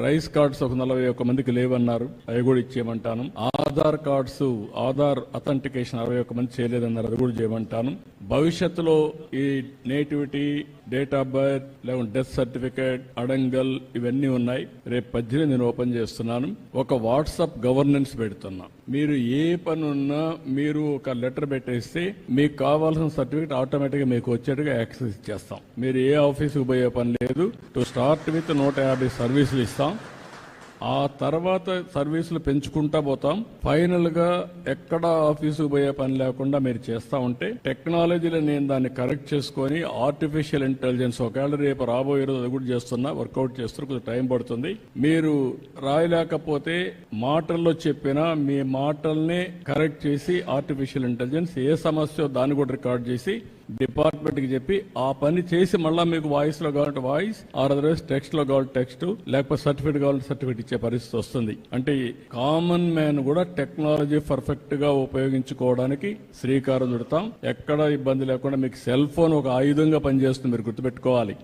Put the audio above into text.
Rice cards ఒక 41 మందికి లేవన్నారు, అవి కూడా ఇచ్చేయమంటాను. ఆధార్ కార్డ్స్, ఆధార్ అథెంటికేషన్ 61 మంది చేయలేదన్నారు, అది కూడా చేయమంటాను. భవిష్యత్తులో ఈ నేటివిటీ, డేట్ ఆఫ్ బర్త్, లేకుంటే డెత్ సర్టిఫికేట్, అడంగల్ ఇవన్నీ ఉన్నాయి. రేపు 18 నేను ఓపెన్ చేస్తున్నాను. ఒక వాట్సాప్ గవర్నెన్స్ పెడుతున్నా. మీరు ఏ పని ఉన్నా మీరు ఒక లెటర్ పెట్టేస్తే మీకు కావాల్సిన సర్టిఫికేట్ ఆటోమేటిక్ గా మీకు వచ్చేట్టుగా యాక్సెస్ ఇచ్చేస్తాం. మీరు ఏ ఆఫీసుకు పోయే పని లేదు. టు స్టార్ట్ విత్ 150 సర్వీసులు ఇస్తాం. ఆ తర్వాత సర్వీసులు పెంచుకుంటా పోతాం. ఫైనల్ గా ఎక్కడ ఆఫీసుకు పోయే పని లేకుండా మీరు చేస్తా ఉంటే టెక్నాలజీలో నేను దాన్ని కరెక్ట్ చేసుకొని ఆర్టిఫిషియల్ ఇంటెలిజెన్స్ ఒకవేళ రేపు రాబోయే రోజు అది కూడా చేస్తున్నా, వర్కౌట్ చేస్తున్నా, కొంచెం టైం పడుతుంది. మీరు రాయలేకపోతే మాటల్లో చెప్పినా మీ మాటల్ని కరెక్ట్ చేసి ఆర్టిఫిషియల్ ఇంటెలిజెన్స్ ఏ సమస్య దాన్ని కూడా రికార్డ్ చేసి డిపార్ట్మెంట్ కి చెప్పి ఆ పని చేసి మళ్ళా మీకు వాయిస్ లో కావాలంటే వాయిస్, అదర్వైజ్ టెక్స్ట్ లో కావాలి టెక్స్ట్, లేకపోతే సర్టిఫికేట్ కావాలంటే సర్టిఫికేట్ ఇచ్చే పరిస్థితి వస్తుంది. అంటే కామన్ మ్యాన్ కూడా టెక్నాలజీ పర్ఫెక్ట్ గా ఉపయోగించుకోవడానికి శ్రీకారం చుడతాం. ఎక్కడ ఇబ్బంది లేకుండా మీకు సెల్ ఫోన్ ఒక ఆయుధంగా పనిచేస్తుంది, మీరు గుర్తుపెట్టుకోవాలి.